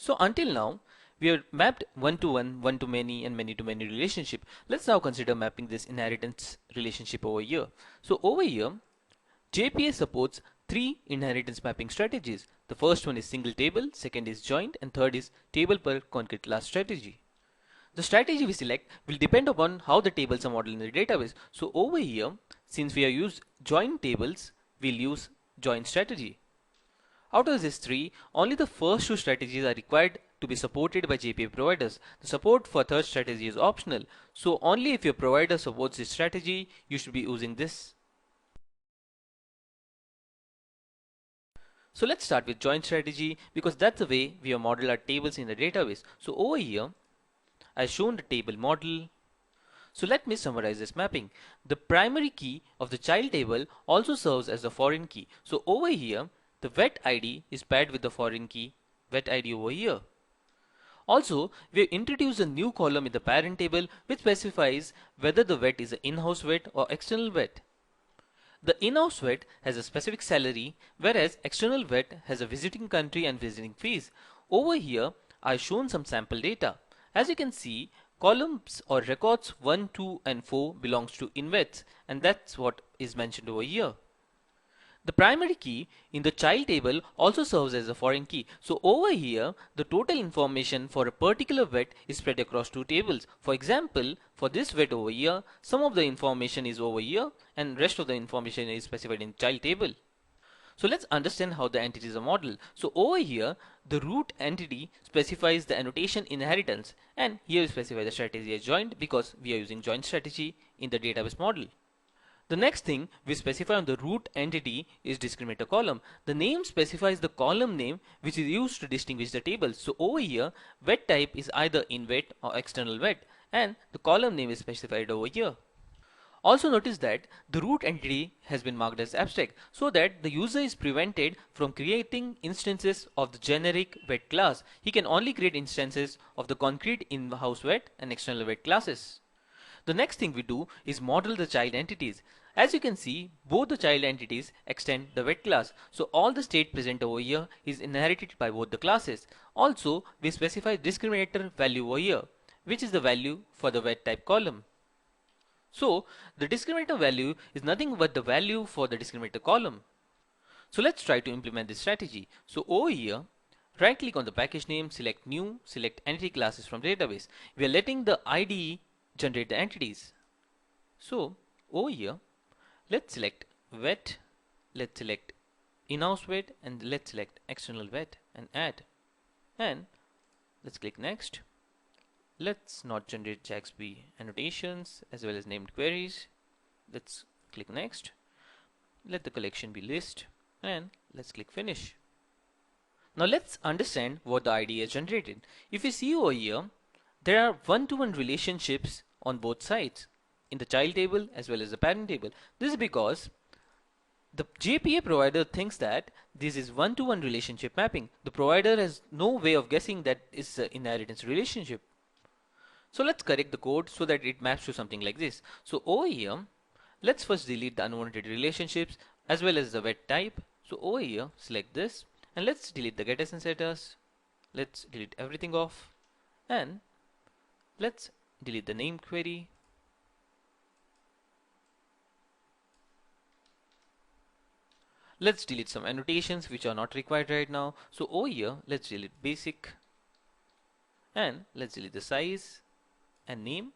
So until now, we have mapped one-to-one, one-to-many, and many-to-many relationship. Let's now consider mapping this inheritance relationship over here. So over here, JPA supports three inheritance mapping strategies. The first one is single table, second is joint, and third is table per concrete class strategy. The strategy we select will depend upon how the tables are modeled in the database. So over here, since we have used joint tables, we'll use joint strategy. Out of these three, only the first two strategies are required to be supported by JPA providers. The support for third strategy is optional. So only if your provider supports this strategy, you should be using this. So let's start with joint strategy because that's the way we have modeled our tables in the database. So over here, I've shown the table model. So let me summarize this mapping. The primary key of the child table also serves as the foreign key. So over here, the vet ID is paired with the foreign key vet ID over here. Also, we have introduced a new column in the parent table which specifies whether the vet is an in-house vet or external vet. The in-house vet has a specific salary, whereas external vet has a visiting country and visiting fees. Over here, I've shown some sample data. As you can see, columns or records 1, 2 and 4 belongs to in-vets, and that's what is mentioned over here. The primary key in the child table also serves as a foreign key. So over here, the total information for a particular vet is spread across two tables. For example, for this vet over here, some of the information is over here and rest of the information is specified in child table. So let's understand how the entities are modeled. So over here, the root entity specifies the annotation inheritance, and here we specify the strategy as joint because we are using joint strategy in the database model. The next thing we specify on the root entity is discriminator column. The name specifies the column name which is used to distinguish the table. So over here, vet type is either in-vet or external vet, and the column name is specified over here. Also notice that the root entity has been marked as abstract so that the user is prevented from creating instances of the generic vet class. He can only create instances of the concrete in-house vet and external vet classes. The next thing we do is model the child entities. As you can see, both the child entities extend the vet class. So all the state present over here is inherited by both the classes. Also, we specify discriminator value over here, which is the value for the vet type column. So the discriminator value is nothing but the value for the discriminator column. So let's try to implement this strategy. So over here, right click on the package name, select new, select entity classes from database. We are letting the IDE generate the entities. So over here, let's select vet, let's select in-house vet, and let's select external vet and add. And let's click next. Let's not generate JAXB annotations as well as named queries. Let's click next. Let the collection be list and let's click finish. Now let's understand what the IDE has generated. If you see over here, there are one-to-one relationships on both sides in the child table as well as the parent table. This is because the JPA provider thinks that this is one-to-one relationship mapping. The provider has no way of guessing that it's an inheritance relationship. So let's correct the code so that it maps to something like this. So over here, let's first delete the unwanted relationships as well as the vet type. So over here, select this and let's delete the getters and setters. Let's delete everything off and let's delete the name query. Let's delete some annotations which are not required right now. So over here, let's delete basic and let's delete the size and name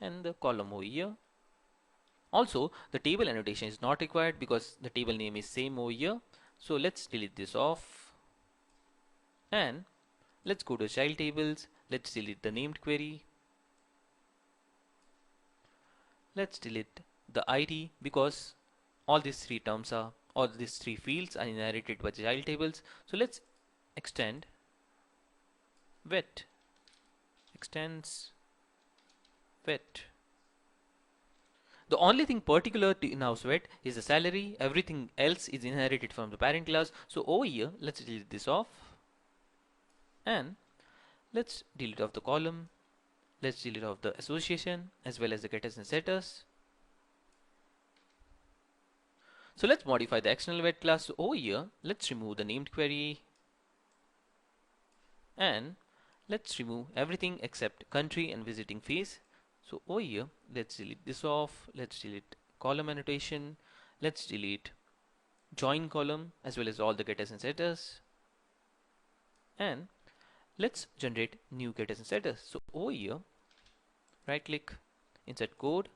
and the column over here. Also, the table annotation is not required because the table name is same over here. So let's delete this off and let's go to child tables. Let's delete the named query. Let's delete the ID because all these three terms are, all these three fields are inherited by the child tables. So let's extend vet, extends vet. The only thing particular to in-house vet is the salary. Everything else is inherited from the parent class. So over here, let's delete this off and let's delete off the column. Let's delete off the association as well as the getters and setters. So let's modify the external vet class. So over here, let's remove the named query and let's remove everything except country and visiting fees. So over here, let's delete this off. Let's delete column annotation. Let's delete join column as well as all the getters and setters, and let's generate new getters and setters. So over here, right click, insert code,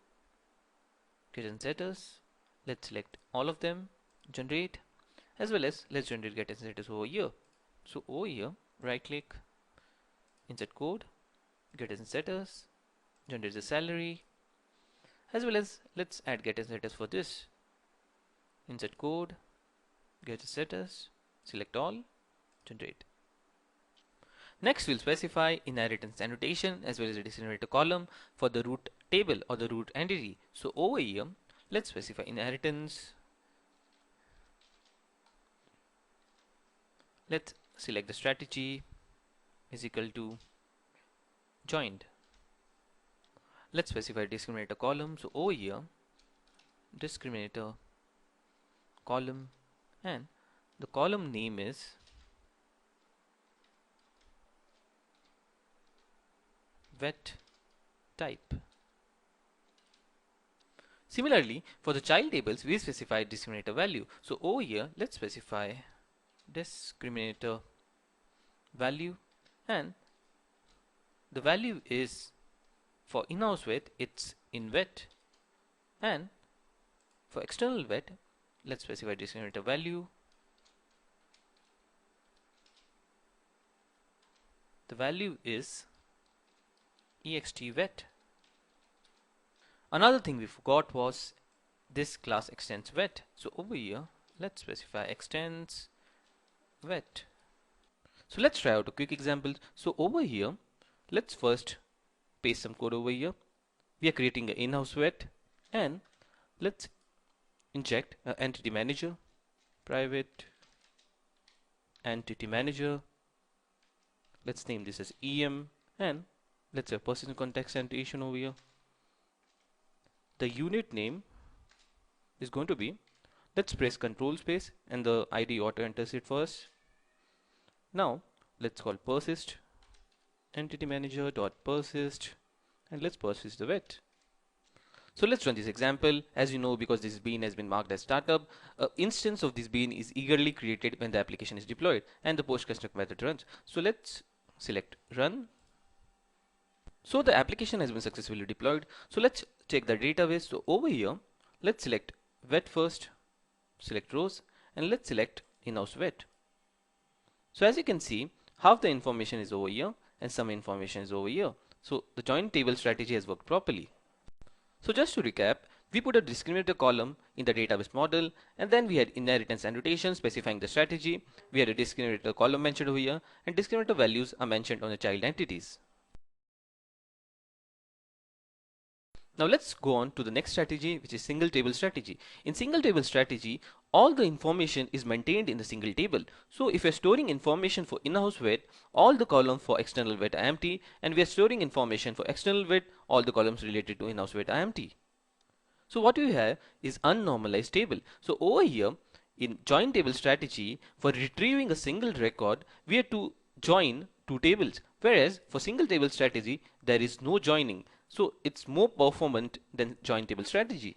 getters and setters. Let's select all of them, generate, as well as let's generate getters and setters over here. So over here, right click, insert code, getters and setters, generate the salary, as well as let's add getters and setters for this. Insert code, getters setters, select all, generate. Next, we'll specify inheritance annotation as well as a discriminator column for the root table or the root entity. So over here, let's specify inheritance. Let's select the strategy is equal to joined. Let's specify discriminator column. So over here, discriminator column, and the column name is vet type. Similarly, for the child tables, we specify discriminator value. So over here, let's specify discriminator value, and the value is for in-house vet, it's in vet, and for external vet, let's specify discriminator value. The value is ext vet. Another thing we forgot was this class extends vet. So over here, let's specify extends vet. So let's try out a quick example. So over here, let's first paste some code over here. We are creating an in-house vet, and let's inject an entity manager, private entity manager. Let's name this as EM, and let's have person context annotation over here. The unit name is going to be, let's press control space and the ID auto enters it first. Now let's call persist entity manager dot persist, and let's persist the vet. So let's run this example. As you know, because this bean has been marked as startup, an instance of this bean is eagerly created when the application is deployed and the post construct method runs. So let's select run. So the application has been successfully deployed. So let's check the database. So over here, let's select vet first, select rows, and let's select in-house vet. So as you can see, half the information is over here and some information is over here. So the join table strategy has worked properly. So just to recap, we put a discriminator column in the database model, and then we had inheritance annotation specifying the strategy. We had a discriminator column mentioned over here, and discriminator values are mentioned on the child entities. Now let's go on to the next strategy, which is single table strategy. In single table strategy, all the information is maintained in the single table. So if you're storing information for in-house vet, all the columns for external vet are empty, and we are storing information for external vet, all the columns related to in-house vet are empty. So what we have is unnormalized table. So over here in join table strategy, for retrieving a single record, we have to join two tables, whereas for single table strategy there is no joining. So it's more performant than join table strategy.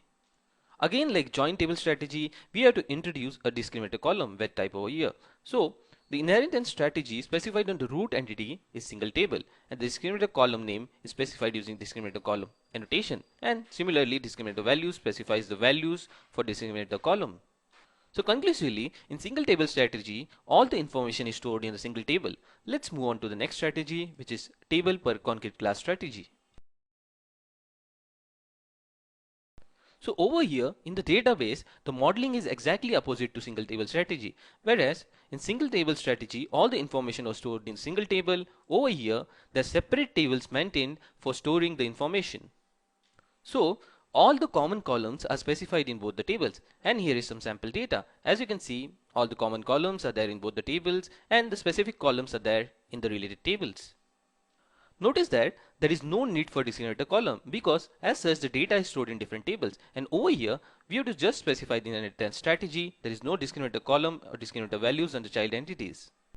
Again, like join table strategy, we have to introduce a discriminator column vet type over here. So the inheritance strategy specified on the root entity is single table, and the discriminator column name is specified using discriminator column annotation, and similarly discriminator value specifies the values for discriminator column. So conclusively, in single table strategy, all the information is stored in the single table. Let's move on to the next strategy, which is table per concrete class strategy. So over here in the database, the modeling is exactly opposite to single table strategy. Whereas in single table strategy, all the information was stored in single table. Over here, there are separate tables maintained for storing the information. So all the common columns are specified in both the tables, and here is some sample data. As you can see, all the common columns are there in both the tables, and the specific columns are there in the related tables. Notice that there is no need for discriminator column because as such the data is stored in different tables, and over here we have to just specify the inheritance strategy. There is no discriminator column or discriminator values on the child entities.